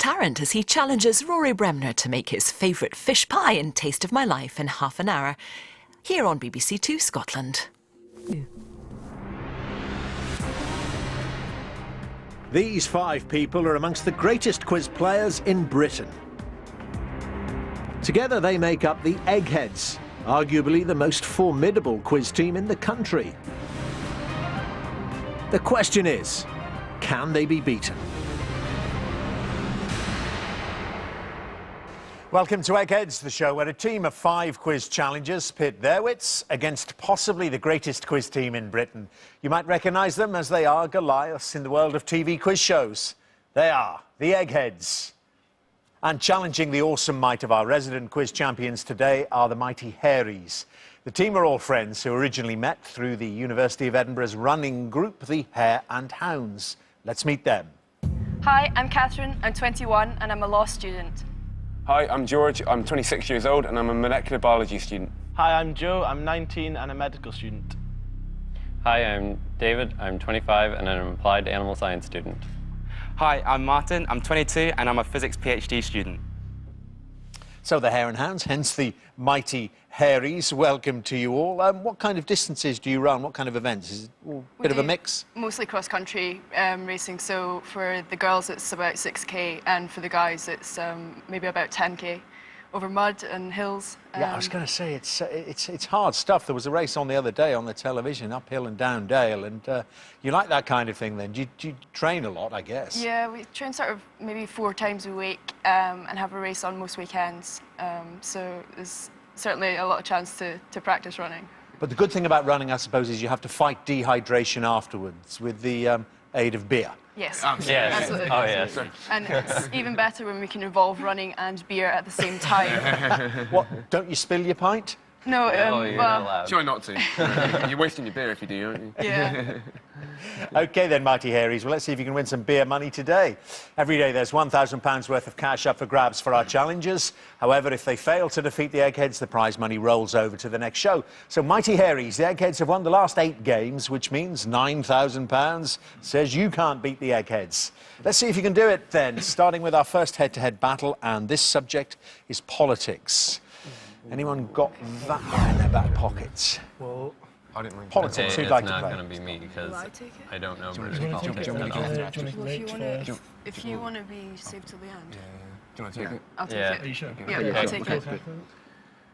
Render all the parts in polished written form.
Tarrant as he challenges Rory Bremner to make his favourite fish pie in Taste of My Life in half an hour, here on BBC Two Scotland. These 5 people are amongst the greatest quiz players in Britain. Together they make up the Eggheads, arguably the most formidable quiz team in the country. The question is, can they be beaten? Welcome to Eggheads, the show where a team of 5 quiz challengers pit their wits against possibly the greatest quiz team in Britain. You might recognise them as they are Goliaths in the world of TV quiz shows. They are the Eggheads. And challenging the awesome might of our resident quiz champions today are the mighty Hareys. The team are all friends who originally met through the University of Edinburgh's running group, the Hare and Hounds. Let's meet them. Hi, I'm Catherine, I'm 21 and I'm a law student. Hi, I'm George, I'm 26 years old and I'm a molecular biology student. Hi, I'm Joe, I'm 19 and a medical student. Hi, I'm David, I'm 25 and I'm an applied animal science student. Hi, I'm Martin, I'm 22 and I'm a physics PhD student. So the Hare and Hounds, hence the mighty Hareys. Welcome to you all. What kind of distances do you run? What kind of events? Is it a bit of a mix? Mostly cross-country racing, so for the girls it's about 6k and for the guys it's maybe about 10k over mud and hills. Yeah, I was going to say, it's hard stuff. There was a race on the other day on the television, uphill and down dale, and you like that kind of thing then? Do you train a lot, I guess? Yeah, we train sort of maybe 4 times a week and have a race on most weekends, so there's certainly a lot of chance to practice running. But the good thing about running, I suppose, is you have to fight dehydration afterwards with the aid of beer. Yes. Yes. Absolutely. Oh, yes. And it's even better when we can involve running and beer at the same time. What, don't you spill your pint? No, You're not allowed. Try not to. You're wasting your beer if you do, aren't you? yeah. OK then, mighty Hareys, well, let's see if you can win some beer money today. Every day there's £1,000 worth of cash up for grabs for our challengers. However, if they fail to defeat the Eggheads, the prize money rolls over to the next show. So, mighty Hareys, the Eggheads have won the last 8 games, which means £9,000 says you can't beat the Eggheads. Let's see if you can do it then, starting with our first head-to-head battle, and this subject is politics. Anyone got that one in their back pockets? Well, I didn't mind. Politics, who'd like to It's play? not going to be me because Will I take it? I don't know British do you politics want at to all. If you want to be saved till the end, Do you want to take it? I'll take Yeah. it. Are you sure? Yeah, I'll take it.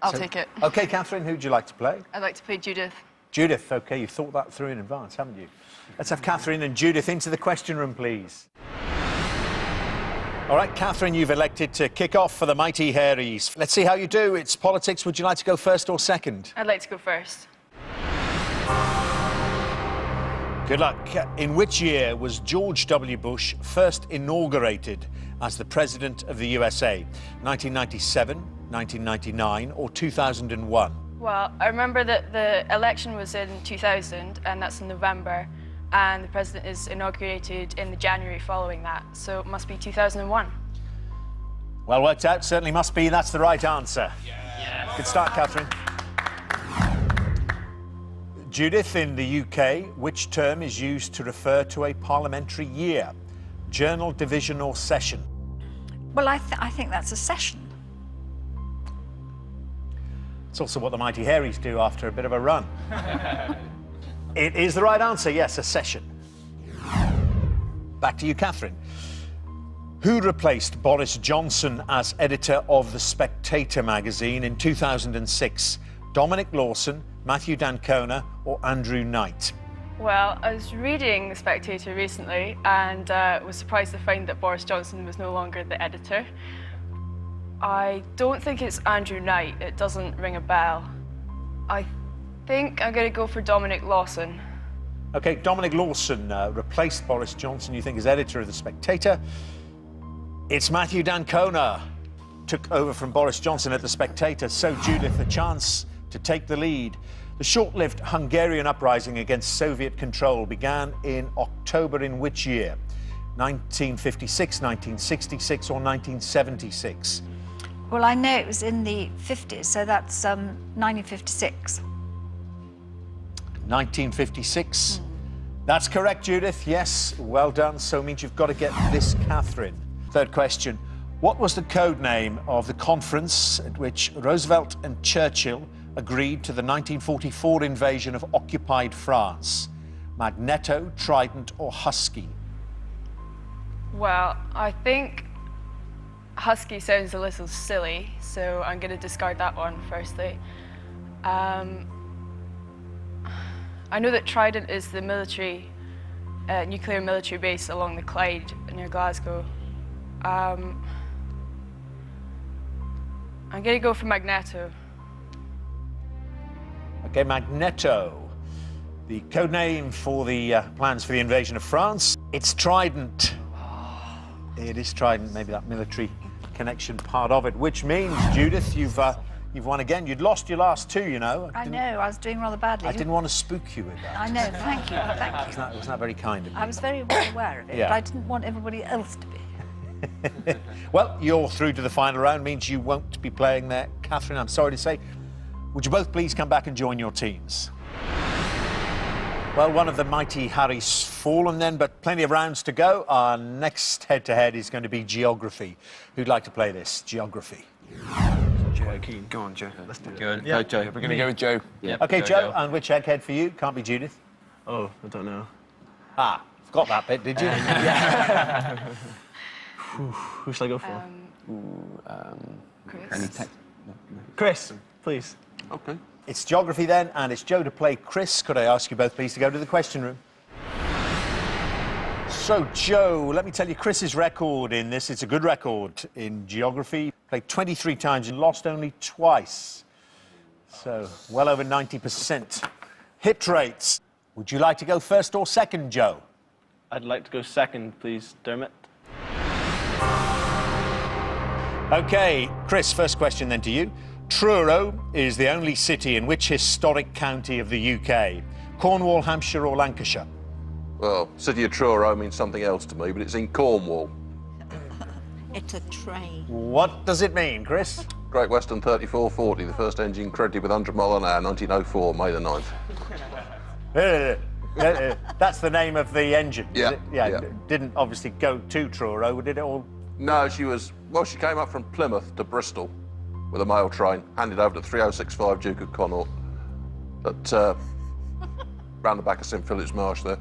I'll take it. OK, Catherine, who'd you like to play? I'd like to play Judith. Judith, OK, you thought that through in advance, haven't you? Let's have Catherine and Judith into the question room, please. All right, Catherine, you've elected to kick off for the mighty Hareys. Let's see how you do. It's politics. Would you like to go first or second? I'd like to go first. Good luck. In which year was George W. Bush first inaugurated as the President of the USA? 1997, 1999 or 2001? Well, I remember that the election was in 2000, and that's in November, and the president is inaugurated in the January following that, so it must be 2001. Well worked out. Certainly must be. That's the right answer. Yeah. Good start, Catherine. Judith, in the UK, which term is used to refer to a parliamentary year? Journal, division or session? Well, I think that's a session. It's also what the mighty Hareys do after a bit of a run. It is the right answer, yes, a session. Back to you, Catherine. Who replaced Boris Johnson as editor of The Spectator magazine in 2006? Dominic Lawson, Matthew D'Ancona or Andrew Knight? Well, I was reading The Spectator recently and was surprised to find that Boris Johnson was no longer the editor. I don't think it's Andrew Knight. It doesn't ring a bell. I think I'm going to go for Dominic Lawson. OK, Dominic Lawson replaced Boris Johnson, you think, as editor of The Spectator. It's Matthew D'Ancona took over from Boris Johnson at The Spectator. So, Judith, a chance to take the lead. The short-lived Hungarian uprising against Soviet control began in October in which year? 1956, 1966 or 1976? Well, I know it was in the 50s, so that's 1956. 1956. That's correct, Judith. Yes, well done. So means you've got to get this, Catherine. Third question. What was the code name of the conference at which Roosevelt and Churchill agreed to the 1944 invasion of occupied France? Magneto, Trident or Husky? Well, I think Husky sounds a little silly, so I'm going to discard that one firstly. I know that Trident is the nuclear military base along the Clyde near Glasgow. I'm going to go for Magneto. Okay, Magneto. The code name for the plans for the invasion of France. It's Trident. It is Trident, maybe that military connection part of it, which means, Judith, you've won again. You'd lost your last two, you know. I know, I was doing rather badly. I didn't want to spook you with that. I know, thank you, thank you. It was not very kind of you. I was very well aware of it, Yeah. but I didn't want everybody else to be. Well, you're through to the final round, means you won't be playing there. Catherine, I'm sorry to say. Would you both please come back and join your teams? Well, one of the mighty Harry's fallen then, but plenty of rounds to go. Our next head-to-head is going to be geography. Who'd like to play this? Geography. Joe, go on, Joe. Let's do it. Good. Yeah. Go, Joe. We're going to go with Joe. Yep. Okay, Go, Joe, and which egghead for you? Can't be Judith. Oh, I don't know. Ah, forgot that bit, did you? Who should I go for? Chris. Chris, please. Okay. It's geography then, and it's Joe to play Chris. Could I ask you both, please, to go to the question room? So, Joe, let me tell you Chris's record in this. It's a good record in geography. Played 23 times and lost only twice. So, well over 90% hit rates. Would you like to go first or second, Joe? I'd like to go second, please, Dermot. OK, Chris, first question then to you. Truro is the only city in which historic county of the UK? Cornwall, Hampshire or Lancashire? Well, City of Truro means something else to me, but it's in Cornwall. It's a train. What does it mean, Chris? Great Western 3440, the first engine credited with 100 mile an hour, 1904, May the 9th. That's the name of the engine. is Yeah, it? Yeah. yeah. Didn't obviously go to Truro, did it all? No, she came up from Plymouth to Bristol with a mail train, handed over to 3065 Duke of Connaught, but round the back of St Philip's Marsh there.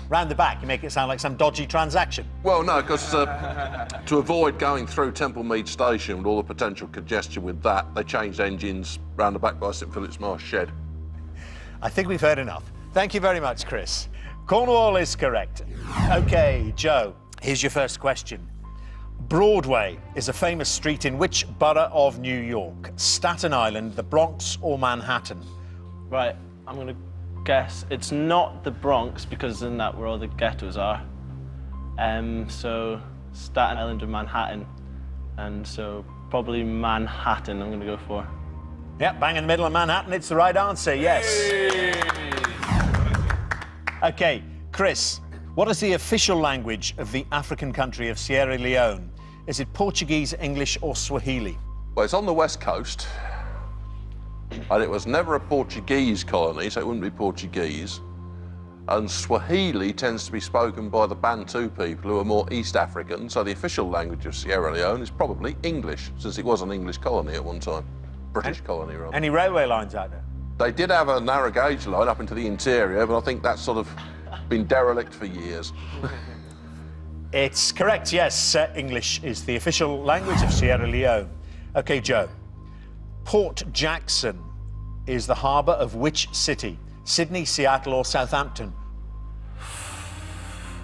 Round the back, you make it sound like some dodgy transaction. Well, no, because to avoid going through Templemead Station with all the potential congestion with that, they changed engines round the back by St Philip's Marsh shed. I think we've heard enough. Thank you very much, Chris. Cornwall is correct. OK, Joe, here's your first question. Broadway is a famous street in which borough of New York? Staten Island, the Bronx or Manhattan? Right, I'm going to guess it's not the Bronx, because in that where all the ghettos are. So Staten Island or Manhattan. And so probably Manhattan I'm going to go for. Yep, bang in the middle of Manhattan, it's the right answer, yes. OK, Chris, what is the official language of the African country of Sierra Leone? Is it Portuguese, English or Swahili? Well, it's on the west coast, and it was never a Portuguese colony, so it wouldn't be Portuguese. And Swahili tends to be spoken by the Bantu people, who are more East African, so the official language of Sierra Leone is probably English, since it was an English colony at one time. British colony, rather. Any railway lines out there? They did have a narrow gauge line up into the interior, but I think that's sort of been derelict for years. It's correct, yes. English is the official language of Sierra Leone. OK, Joe. Port Jackson is the harbour of which city? Sydney, Seattle or Southampton?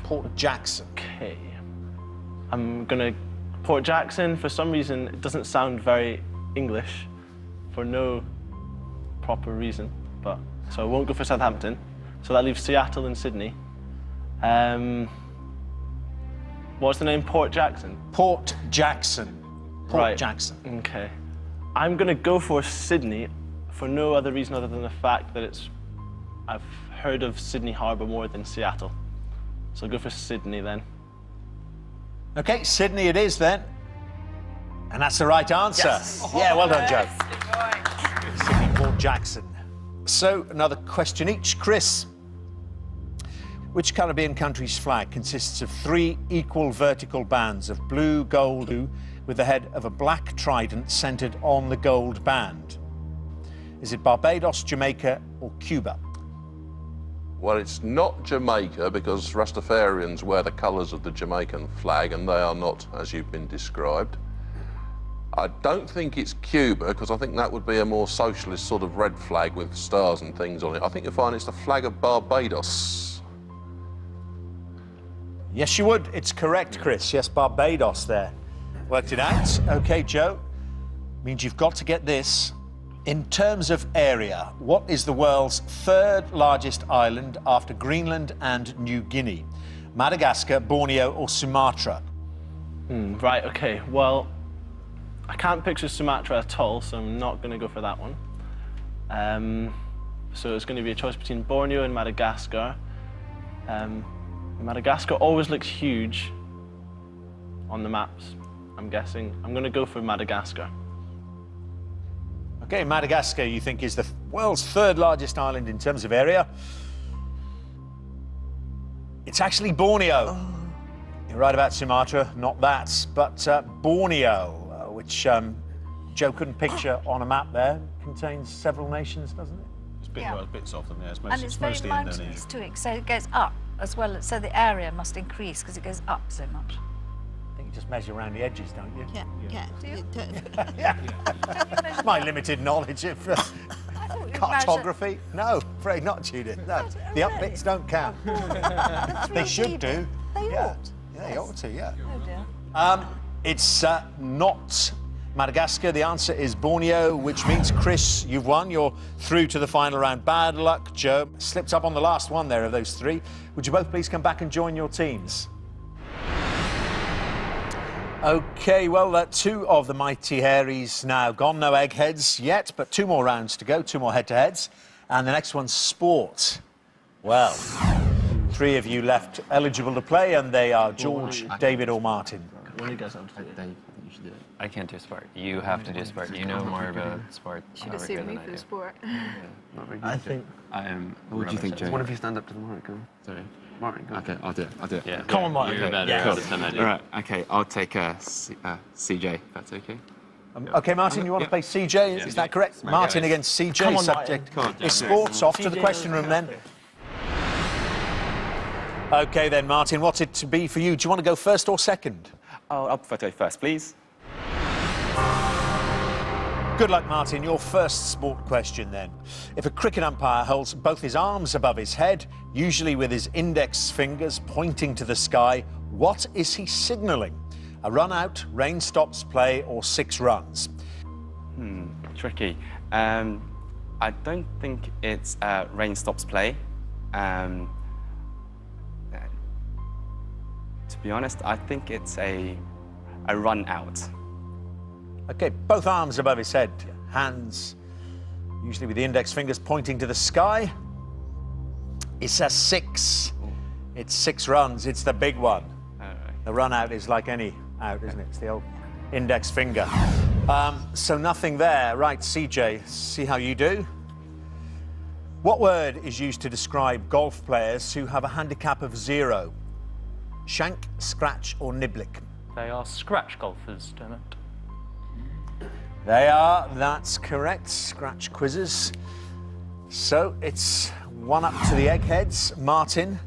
Port Jackson. Okay. I'm going to... Port Jackson, for some reason, it doesn't sound very English, for no proper reason, but... So I won't go for Southampton. So that leaves Seattle and Sydney. What's the name? Port Jackson? Port Jackson. Port Right. Jackson. Okay. I'm going to go for Sydney for no other reason other than the fact that I've heard of Sydney Harbour more than Seattle. So I'll go for Sydney then. OK, Sydney it is then. And that's the right answer. Yes. Yeah, well done, Joe. Good boy. Sydney, Port Jackson. So, another question each. Chris, Which Caribbean country's flag consists of 3 equal vertical bands of blue, gold, blue, with the head of a black trident centered on the gold band? Is it Barbados, Jamaica, or Cuba? Well, it's not Jamaica because Rastafarians wear the colours of the Jamaican flag and they are not as you've been described. I don't think it's Cuba because I think that would be a more socialist sort of red flag with stars and things on it. I think you'll find it's the flag of Barbados. Yes, you would. It's correct, Chris. Yes, Barbados there. Worked it out. OK, Joe. Means you've got to get this. In terms of area, what is the world's 3rd largest island after Greenland and New Guinea? Madagascar, Borneo, or Sumatra? Right, OK. Well, I can't picture Sumatra at all, so I'm not going to go for that one. So it's going to be a choice between Borneo and Madagascar. Madagascar always looks huge on the maps, I'm guessing. I'm going to go for Madagascar. OK, Madagascar, you think, is the world's 3rd largest island in terms of area. It's actually Borneo. You're right about Sumatra, not that, but Borneo, which Joe couldn't picture on a map there, contains several nations, doesn't it? It's a bit soft than theirs, And it's very mountainous too, so it goes up as well. So the area must increase because it goes up so much. I think you just measure around the edges, don't you? Yeah. Do you? That's my limited knowledge of cartography. No, afraid not, Judith. No, the up bits don't count. They should do. They ought. Yeah, they ought to, yeah. Oh dear. It's not Madagascar. The answer is Borneo, which means, Chris, you've won. You're through to the final round. Bad luck, Joe. Slipped up on the last one there of those 3. Would you both please come back and join your teams? OK, well, 2 of the Mighty Hairies now gone. No eggheads yet, but 2 more rounds to go, 2 more head-to-heads. And the next one's sport. Well, 3 of you left eligible to play, and they are George, David or Martin. When you guys have to do it. You should do it. I can't do sport. You have to do sport. You know more about sport. Should have saved me for the sport. I think... What do you think, Joe? What if you stand up to the mic? Sorry. Martin, go. Okay, I'll do it. Yeah. Come on, Martin. You're better at it than I do. All right, okay, I'll take CJ, if that's okay. OK, Martin, you want to play CJ? Is that correct? Martin against CJ. Come on, Subject Martin. is sports. Off to the question room then. OK then, Martin, what's it to be for you? Do you want to go first or second? I'll prefer to go first, please. Good luck, Martin. Your first sport question, then. If a cricket umpire holds both his arms above his head, usually with his index fingers pointing to the sky, what is he signalling? A run out, rain stops play, or 6 runs? Tricky. I don't think it's rain stops play. To be honest, I think it's a run out. OK, both arms above his head, hands, usually with the index fingers pointing to the sky. It's a 6. It's 6 runs. It's the big one. The run out is like any out, isn't it? It's the old index finger. So nothing there. Right, CJ, see how you do. What word is used to describe golf players who have a handicap of 0? Shank, scratch, or niblick? They are scratch golfers, Dermot. They are, that's correct. Scratch quizzes. So it's 1 up to the eggheads. Martin,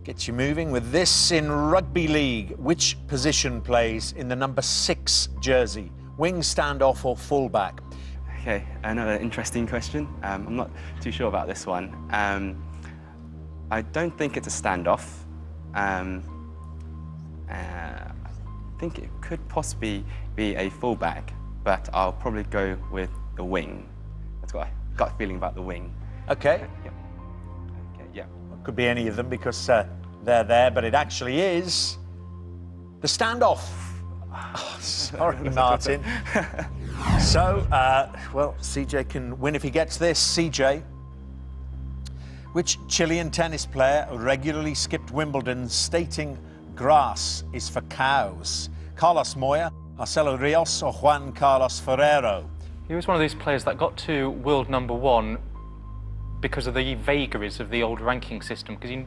gets you moving with this. In rugby league, which position plays in the number 6 jersey? Wing, standoff, or fullback? Okay, another interesting question. I'm not too sure about this one. I don't think it's a standoff. I think it could possibly be a fullback, but I'll probably go with the wing. That's what I got a feeling about the wing. OK. Yep. Okay, yeah. It could be any of them because they're there, but it actually is the standoff. Oh, sorry, Martin. So, well, CJ can win if he gets this. CJ, which Chilean tennis player regularly skipped Wimbledon stating grass is for cows? Carlos Moya, Marcelo Rios, or Juan Carlos Ferrero? He was one of these players that got to world #1 because of the vagaries of the old ranking system, because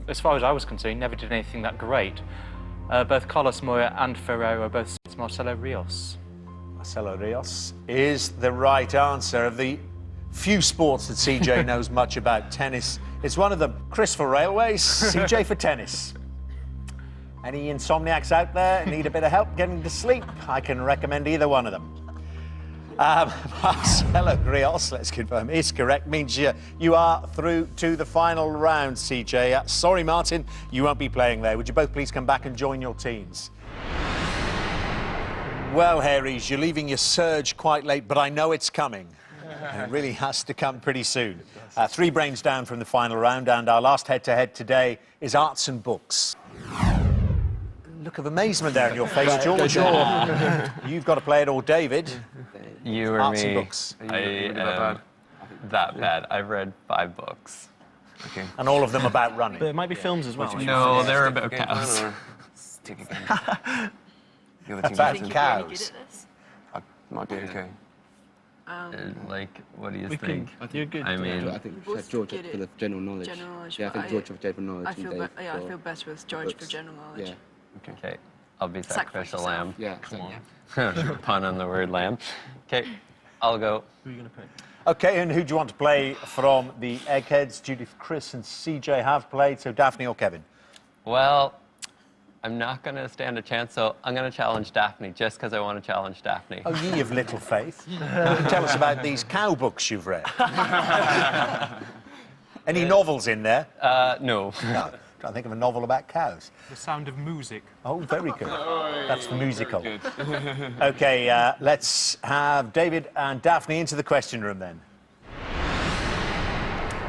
as far as I was concerned, he never did anything that great. Both Carlos Moya and Ferrero both said it's Marcelo Rios. Marcelo Rios is the right answer. Of the few sports that CJ knows much about, tennis is one of them. Chris for railways, CJ for tennis. Any insomniacs out there need a bit of help getting to sleep? I can recommend either one of them. Marcelo Rios, let's confirm, is correct. Means you are through to the final round, CJ. Sorry, Martin, you won't be playing there. Would you both please come back and join your teams? Well, Harries, you're leaving your surge quite late, but I know it's coming. It really has to come pretty soon. 3 brains down from the final round, and our last head-to-head today is arts and books. Look of amazement there in your face, George. You've got to play it all, David. You or arts me? And books. I am that bad. I've read 5 books. Okay. And all of them about running. But it might be films as well. No, they're about cows. About cows. Might be okay. Like, what do you think? You're good. I mean, I think we should have George for the general knowledge. Yeah, I think George for general knowledge. I feel better with George for general knowledge. Yeah. Okay, I'll be sacrificial lamb. Yeah. Come on. Pun on the word lamb. Okay, I'll go. Who are you going to pick? OK, and who do you want to play from the Eggheads? Judith, Chris and CJ have played, so Daphne or Kevin? Well, I'm not going to stand a chance, so I'm going to challenge Daphne, just because I want to challenge Daphne. Oh, ye of little faith. Tell us about these cow books you've read. Any novels in there? No. No. I think of a novel about cows. The Sound of Music. Oh, very good. That's the musical. OK, let's have David and Daphne into the question room then.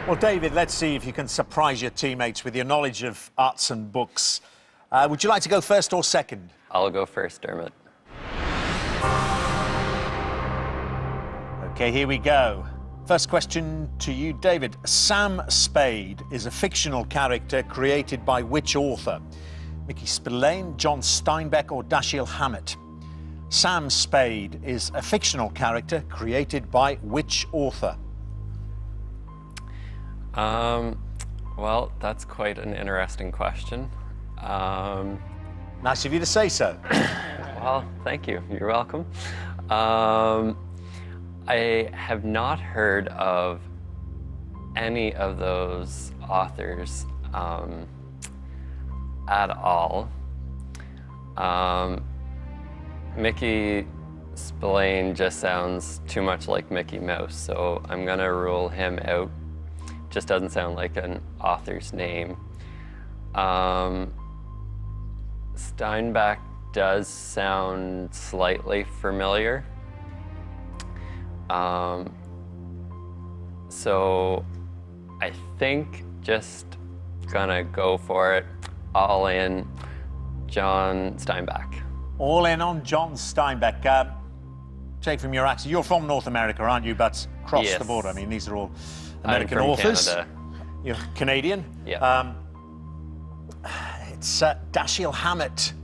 Well, David, let's see if you can surprise your teammates with your knowledge of arts and books. Would you like to go first or second? I'll go first, Dermot. OK, here we go. First question to you, David. Sam Spade is a fictional character created by which author? Mickey Spillane, John Steinbeck or Dashiell Hammett? Sam Spade is a fictional character created by which author? Well, that's quite an interesting question. Nice of you to say so. Well, thank you. You're welcome. I have not heard of any of those authors at all. Mickey Spillane just sounds too much like Mickey Mouse, so I'm gonna rule him out. Just doesn't sound like an author's name. Steinbeck does sound slightly familiar. So I think just gonna go for it, all in John Steinbeck. All in on John Steinbeck. Take from your accent, you're from North America, aren't you? But cross Yes. the border. I mean, these are all American I'm from authors. Canada. You're Canadian? Yeah. It's Dashiell Hammett,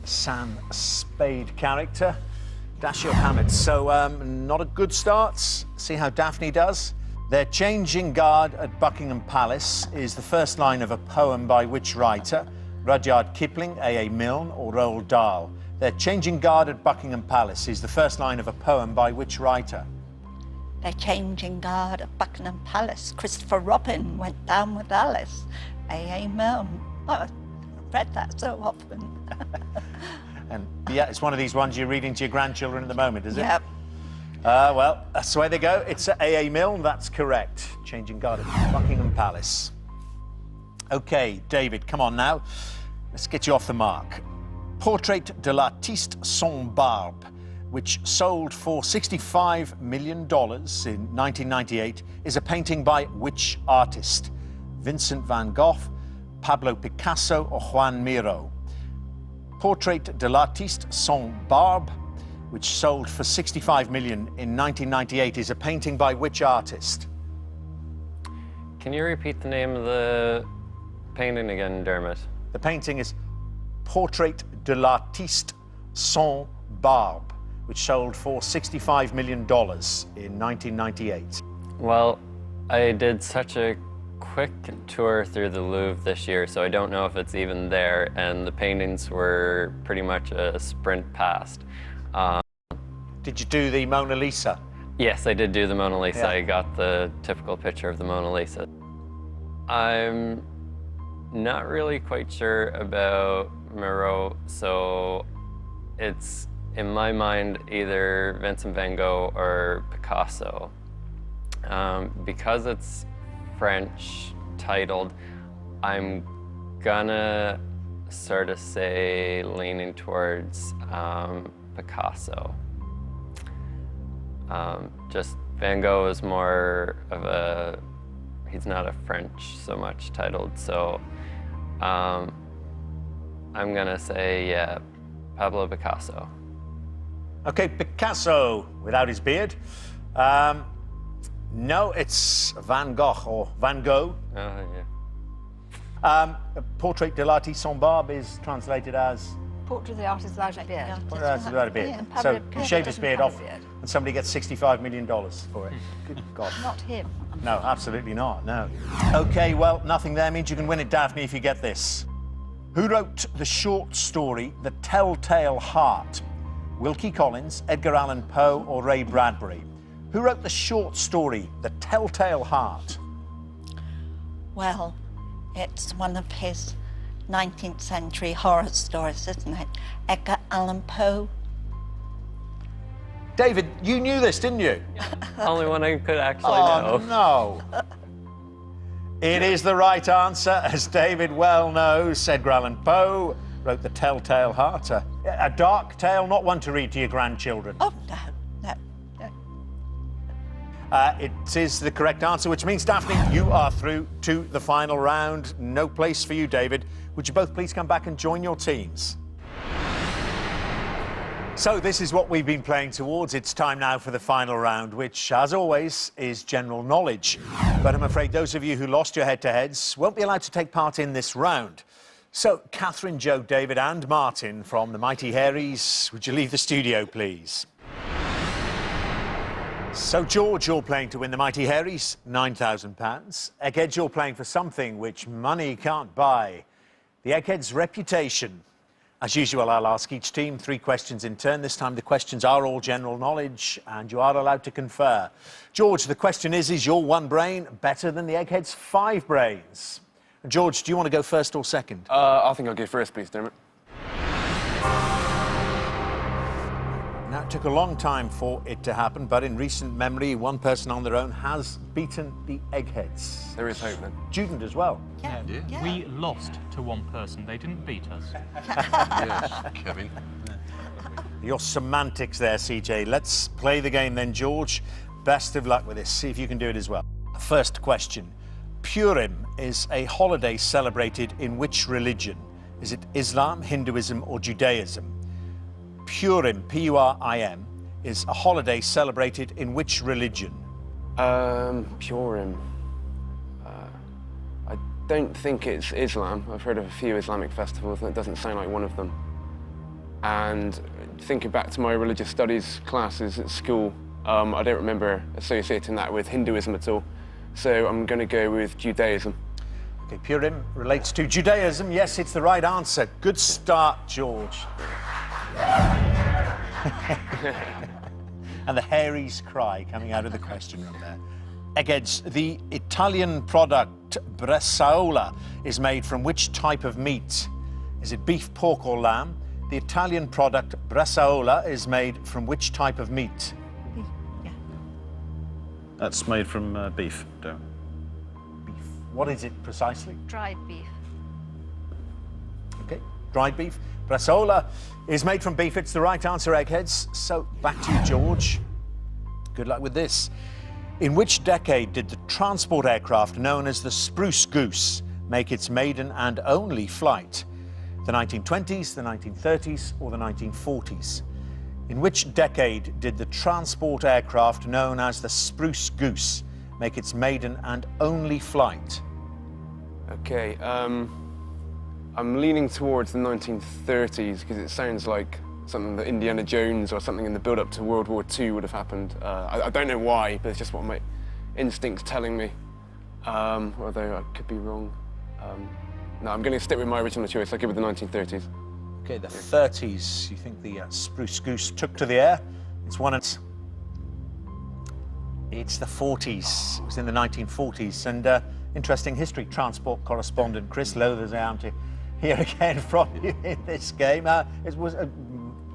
Sam Spade character. Dashiell Hammett. So, not a good start. See how Daphne does. Their changing guard at Buckingham Palace is the first line of a poem by which writer? Rudyard Kipling, A.A. Milne or Roald Dahl? Their changing guard at Buckingham Palace is the first line of a poem by which writer? They're changing guard at Buckingham Palace. Christopher Robin went down with Alice. A.A. Milne. Oh, I've read that so often. And yeah, it's one of these ones you're reading to your grandchildren at the moment, is it? Yep. Well, that's the way they go. It's A.A. Milne, that's correct. Changing guard at Buckingham Palace. OK, David, come on now. Let's get you off the mark. Portrait de l'artiste sans barbe, which sold for $65 million in 1998, is a painting by which artist? Vincent van Gogh, Pablo Picasso or Juan Miro? Portrait de l'artiste sans barbe, which sold for $65 million in 1998, is a painting by which artist? Can you repeat the name of the painting again, Dermot? The painting is Portrait de l'artiste sans barbe, which sold for $65 million in 1998. Well, I did such a quick tour through the Louvre this year, so I don't know if it's even there, and the paintings were pretty much a sprint past. Did you do the Mona Lisa? Yes, I did do the Mona Lisa. Yeah. I got the typical picture of the Mona Lisa. I'm not really quite sure about Miro, so it's, in my mind, either Vincent van Gogh or Picasso. Because it's French titled, I'm gonna sort of say leaning towards Picasso. Just Van Gogh is more of a, he's not a French so much titled, so I'm gonna say, yeah, Pablo Picasso. Okay, Picasso, without his beard. No, it's Van Gogh, or Van Gogh. Oh, yeah. Portrait de l'artiste sans barbe is translated as... Portrait of the artist without a beard. Portrait of the artist without a beard. So he shaved his beard off and somebody gets $65 million for it. Good God. Not him. No, absolutely not, no. Okay, well, nothing there means you can win it, Daphne, if you get this. Who wrote the short story The Telltale Heart? Wilkie Collins, Edgar Allan Poe, or Ray Bradbury? Who wrote the short story The Telltale Heart? Well, it's one of his 19th century horror stories, isn't it? Edgar Allan Poe. David, you knew this, didn't you? Only one I could actually know. No. It is the right answer, as David well knows. Edgar Allan Poe wrote The Telltale Heart, a dark tale, not one to read to your grandchildren. Oh, no, no, no. It is the correct answer, which means, Daphne, you are through to the final round. No place for you, David. Would you both please come back and join your teams? So this is what we've been playing towards. It's time now for the final round, which, as always, is general knowledge. But I'm afraid those of you who lost your head-to-heads won't be allowed to take part in this round. So, Catherine, Joe, David and Martin from the Mighty Harrys, would you leave the studio, please? So, George, you're playing to win the Mighty Harrys, £9,000. Eggheads, you're playing for something which money can't buy. The Eggheads' reputation. As usual, I'll ask each team 3 questions in turn. This time the questions are all general knowledge and you are allowed to confer. George, the question is your 1 brain better than the Eggheads' 5 brains? George, do you want to go first or second? I think I'll go first, please, Dermot. Now, it took a long time for it to happen, but in recent memory, one person on their own has beaten the Eggheads. There is hope, then. Student as well. Yeah. We lost to one person. They didn't beat us. Yes, Kevin. Your semantics there, CJ. Let's play the game then, George. Best of luck with this. See if you can do it as well. First question. Purim is a holiday celebrated in which religion? Is it Islam, Hinduism, or Judaism? Purim, P-U-R-I-M, is a holiday celebrated in which religion? Purim. I don't think it's Islam. I've heard of a few Islamic festivals and it doesn't sound like one of them. And thinking back to my religious studies classes at school, I don't remember associating that with Hinduism at all. So I'm going to go with Judaism. Okay, Purim relates to Judaism. Yes, it's the right answer. Good start, George. And the Harry's cry coming out of the question room there. Eggheads, the Italian product bresaola is made from which type of meat? Is it beef, pork or lamb? The Italian product bresaola is made from which type of meat? That's made from beef, don't. Beef. What is it precisely? Dried beef. Okay, dried beef. Bresaola is made from beef. It's the right answer, Eggheads. So back to you, George. Good luck with this. In which decade did the transport aircraft known as the Spruce Goose make its maiden and only flight? The 1920s, the 1930s, or the 1940s? In which decade did the transport aircraft known as the Spruce Goose make its maiden and only flight? Okay, I'm leaning towards the 1930s because it sounds like something that Indiana Jones or something in the build-up to World War II would have happened. I don't know why, but it's just what instinct's telling me, although I could be wrong. No, I'm going to stick with my original choice. I'll give it the 1930s. Okay, the 30s. You think the Spruce Goose took to the air? It's one. It's the 40s. It was in the 1940s. And interesting history. Transport correspondent Chris Lothers out to hear again from you in this game. It was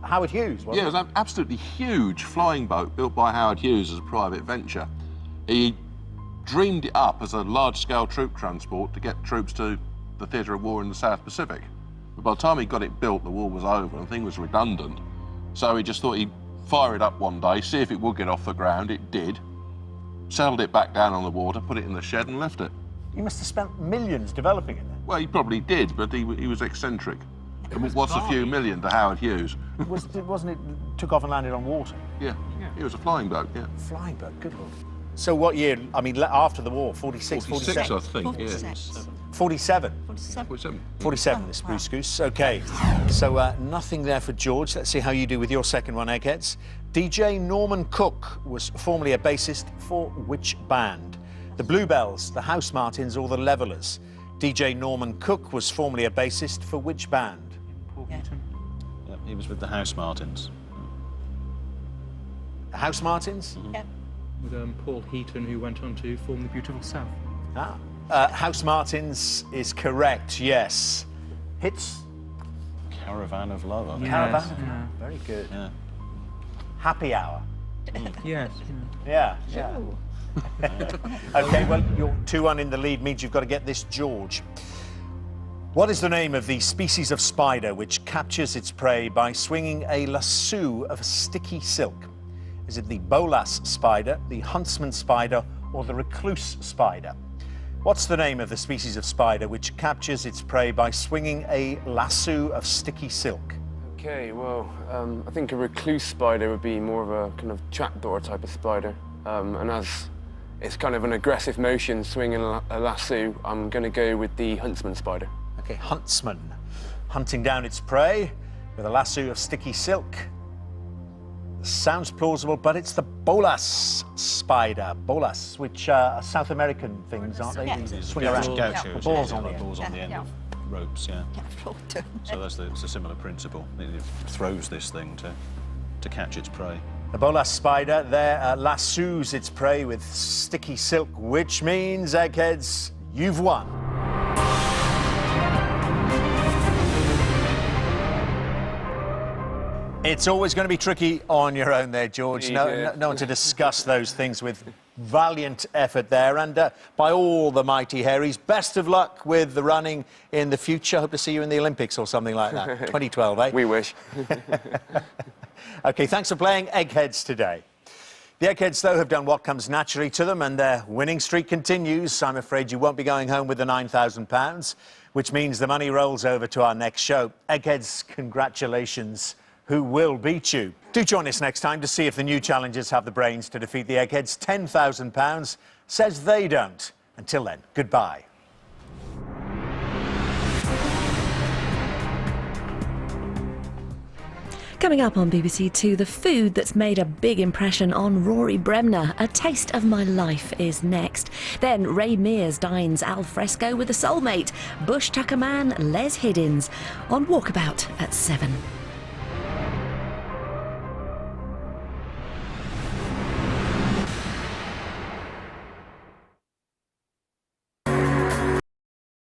Howard Hughes, wasn't it? Yeah, it was an absolutely huge flying boat built by Howard Hughes as a private venture. He dreamed it up as a large-scale troop transport to get troops to the theatre of war in the South Pacific. But by the time he got it built, the war was over and the thing was redundant. So he just thought he'd fire it up one day, see if it would get off the ground. It did. Settled it back down on the water, put it in the shed and left it. You must have spent millions developing it then. Well, he probably did, but he was eccentric. What's a few million to Howard Hughes? Wasn't it took off and landed on water? Yeah, it was a flying boat, yeah. Flying boat, good lord. So what year, I mean, after the war, 46, 46, 47? I think, 46. yeah. 47? 47. 47, the Spruce Goose. OK, so nothing there for George. Let's see how you do with your second one, Eggheads. DJ Norman Cook was formerly a bassist for which band? The Bluebells, the Housemartins or the Levellers? DJ Norman Cook was formerly a bassist for which band? Yeah, he was with the Housemartins. The Housemartins? Yeah. With Paul Heaton, who went on to form the Beautiful South. Housemartins is correct, yes. Hits? Caravan of Love, I think. Caravan of Love, very good. Yeah. Happy Hour? Yes. Yeah. OK, well, you're 2-1 in the lead, means you've got to get this, George. What is the name of the species of spider which captures its prey by swinging a lasso of sticky silk? Is it the bolas spider, the huntsman spider, or the recluse spider? What's the name of the species of spider which captures its prey by swinging a lasso of sticky silk? Okay, well, I think a recluse spider would be more of a kind of trapdoor type of spider. And as it's kind of an aggressive motion swinging a lasso, I'm going to go with the huntsman spider. OK, huntsman. Hunting down its prey with a lasso of sticky silk. Sounds plausible, but it's the bolas spider. Bolas, which are South American things, aren't they? Yeah. They swing around. Gauchos, Balls yeah, on the like end. balls on the end of ropes, yeah. So it's a similar principle. It throws this thing to catch its prey. The bolas spider there lassos its prey with sticky silk, which means, Eggheads, you've won. It's always going to be tricky on your own there, George. No one to discuss those things with. Valiant effort there. And by all the mighty Harrys, best of luck with the running in the future. Hope to see you in the Olympics or something like that. 2012, eh? We wish. OK, thanks for playing Eggheads today. The Eggheads, though, have done what comes naturally to them, and their winning streak continues. I'm afraid you won't be going home with the £9,000, which means the money rolls over to our next show. Eggheads, congratulations. Who will beat you? Do join us next time to see if the new challengers have the brains to defeat the Eggheads. £10,000 says they don't. Until then, goodbye. Coming up on BBC Two, the food that's made a big impression on Rory Bremner. A Taste of My Life is next. Then Ray Mears dines al fresco with a soulmate, Bush Tucker man Les Hiddins, on Walkabout at 7.